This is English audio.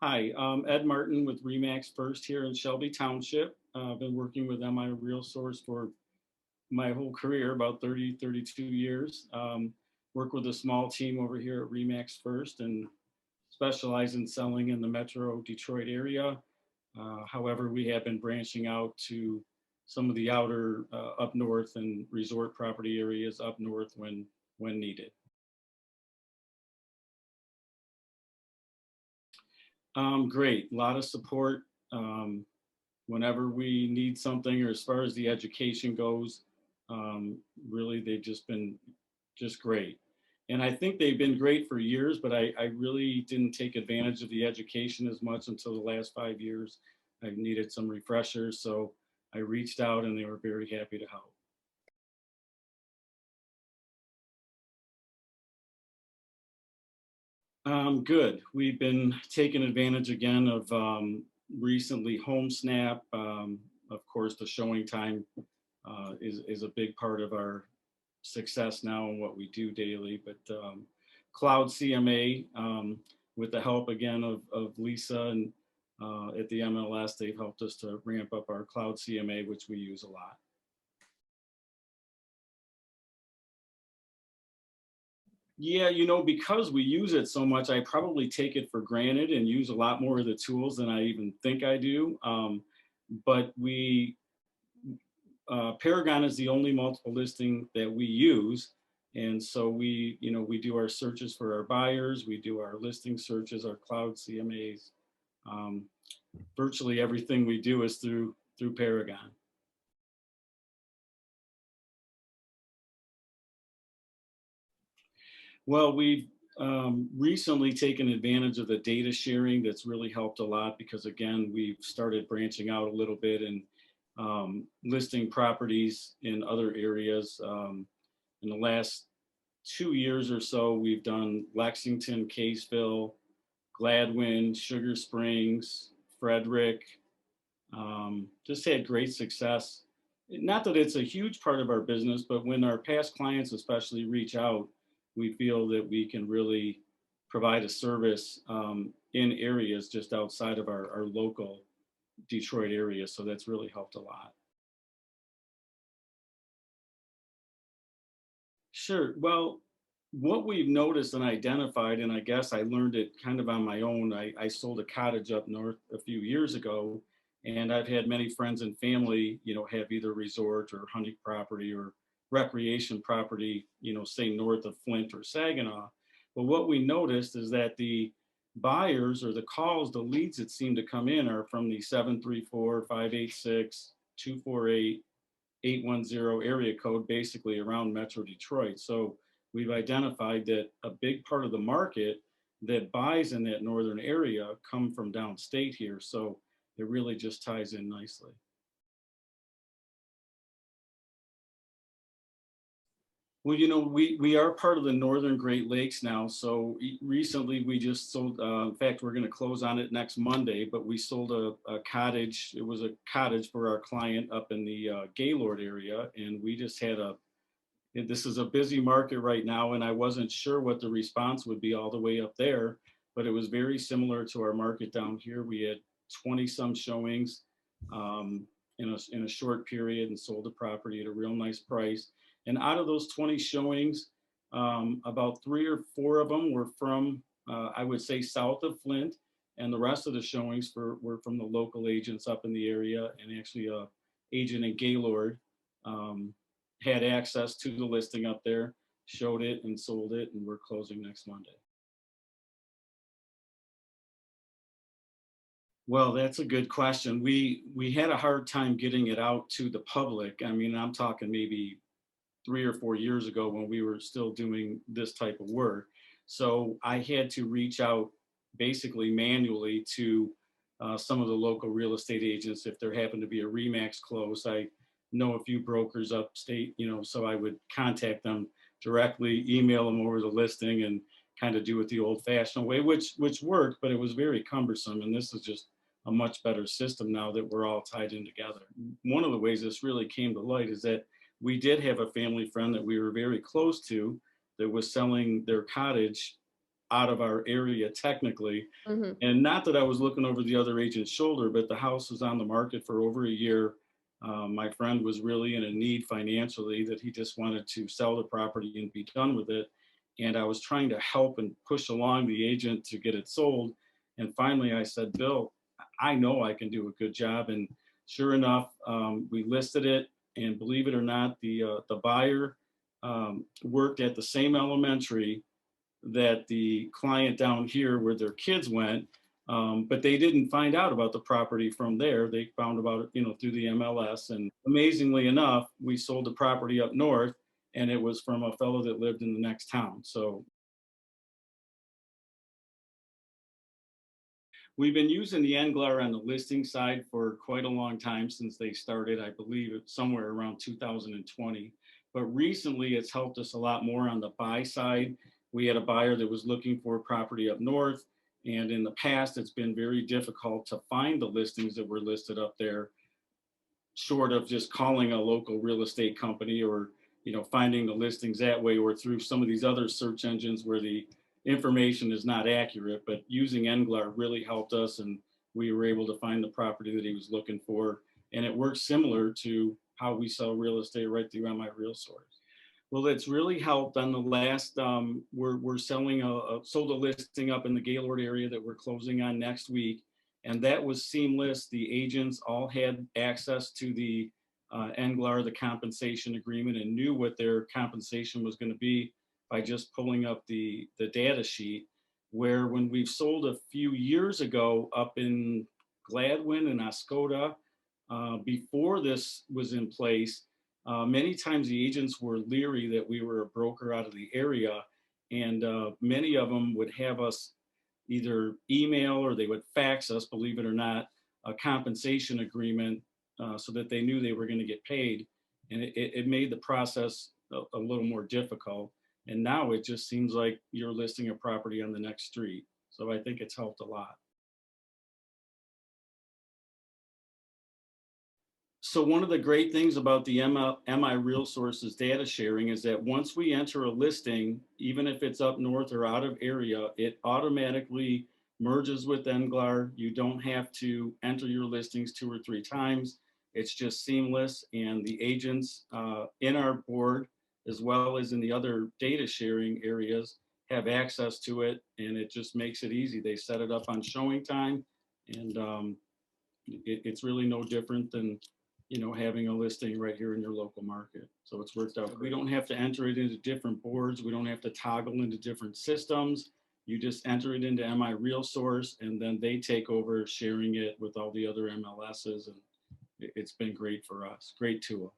Hi, Ed Martin with REMAX First here in Shelby Township. I've been working with MiRealSource for my whole career, about 30, 32 years. Work with a small team over here at REMAX First and specialize in selling in the Metro Detroit area. However, we have been branching out to some of the outer up north and resort property areas up north when needed. Great, a lot of support. Whenever we need something, or as far as the education goes, really they've just been just great. And I think they've been great for years, but I really didn't take advantage of the education as much until the last 5 years. I needed some refreshers, so I reached out and they were very happy to help. Good. We've been taking advantage again of recently Home Snap. Of course, the showing time is a big part of our success now and what we do daily. But Cloud CMA, with the help again of Lisa and at the MLS, they've helped us to ramp up our Cloud CMA, which we use a lot. Yeah, because we use it so much, I probably take it for granted and use a lot more of the tools than I even think I do. But Paragon is the only multiple listing that we use. And so we do our searches for our buyers, we do our listing searches, our cloud CMAs. Virtually everything we do is through Paragon. Well, we've recently taken advantage of the data sharing. That's really helped a lot because, again, we've started branching out a little bit and listing properties in other areas. In the last 2 years or so, we've done Lexington, Kaysville, Gladwin, Sugar Springs, Frederick. Just had great success. Not that it's a huge part of our business, but when our past clients especially reach out, we feel that we can really provide a service in areas just outside of our local Detroit area. So that's really helped a lot. Sure. Well, what we've noticed and identified, and I guess I learned it kind of on my own, I sold a cottage up north a few years ago, and I've had many friends and family, have either resort or hunting property or recreation property, say north of Flint or Saginaw. But what we noticed is that the buyers or the calls, the leads that seem to come in are from the 734-586-248-810 area code, basically around Metro Detroit. So we've identified that a big part of the market that buys in that northern area come from downstate here. So it really just ties in nicely. Well, we are part of the Northern Great Lakes now. So recently we just sold, in fact, we're going to close on it next Monday, but we sold a cottage. It was a cottage for our client up in the Gaylord area. And we just had this is a busy market right now. And I wasn't sure what the response would be all the way up there, but it was very similar to our market down here. We had 20 some showings in a short period and sold the property at a real nice price. And out of those 20 showings, about 3 or 4 of them were from, I would say, south of Flint. And the rest of the showings were from the local agents up in the area. And actually, an agent in Gaylord had access to the listing up there, showed it and sold it, and we're closing next Monday. Well, that's a good question. We had a hard time getting it out to the public. I mean, I'm talking maybe 3 or 4 years ago when we were still doing this type of work. So I had to reach out basically manually to some of the local real estate agents. If there happened to be a REMAX close, I know a few brokers upstate, so I would contact them directly, email them over the listing, and kind of do it the old-fashioned way, which worked, but it was very cumbersome. And this is just a much better system now that we're all tied in together. One of the ways this really came to light is that we did have a family friend that we were very close to that was selling their cottage out of our area technically. Mhm. And not that I was looking over the other agent's shoulder, but the house was on the market for over a year. My friend was really in a need financially that he just wanted to sell the property and be done with it. And I was trying to help and push along the agent to get it sold. And finally, I said, Bill, I know I can do a good job. And sure enough, we listed it. And believe it or not, the buyer worked at the same elementary that the client down here where their kids went, but they didn't find out about the property from there. They found about it, through the MLS. And amazingly enough, we sold the property up north, and it was from a fellow that lived in the next town. So we've been using the Englar on the listing side for quite a long time since they started. I believe it's somewhere around 2020. But recently, it's helped us a lot more on the buy side. We had a buyer that was looking for a property up north. And in the past, it's been very difficult to find the listings that were listed up there, short of just calling a local real estate company or finding the listings that way or through some of these other search engines where the information is not accurate. But using Englar really helped us, and we were able to find the property that he was looking for. And it works similar to how we sell real estate right through on my real source. Well, it's really helped on the last, we're selling sold a listing up in the Gaylord area that we're closing on next week. And that was seamless. The agents all had access to the NGLAR, the compensation agreement, and knew what their compensation was going to be by just pulling up the data sheet. Where when we've sold a few years ago up in Gladwin and Oscoda, before this was in place, many times the agents were leery that we were a broker out of the area, and many of them would have us either email or they would fax us, believe it or not, a compensation agreement so that they knew they were going to get paid. And it made the process a little more difficult. And now it just seems like you're listing a property on the next street. So I think it's helped a lot. So one of the great things about the MI Real Sources data sharing is that once we enter a listing, even if it's up north or out of area, it automatically merges with Englar. You don't have to enter your listings 2 or 3 times. It's just seamless, and the agents in our board, as well as in the other data sharing areas, have access to it, and it just makes it easy. They set it up on showing time, and it's really no different than having a listing right here in your local market. So it's worked out. We don't have to enter it into different boards. We don't have to toggle into different systems. You just enter it into MI Real Source, and then they take over sharing it with all the other MLSs. And it's been great for us. Great tool.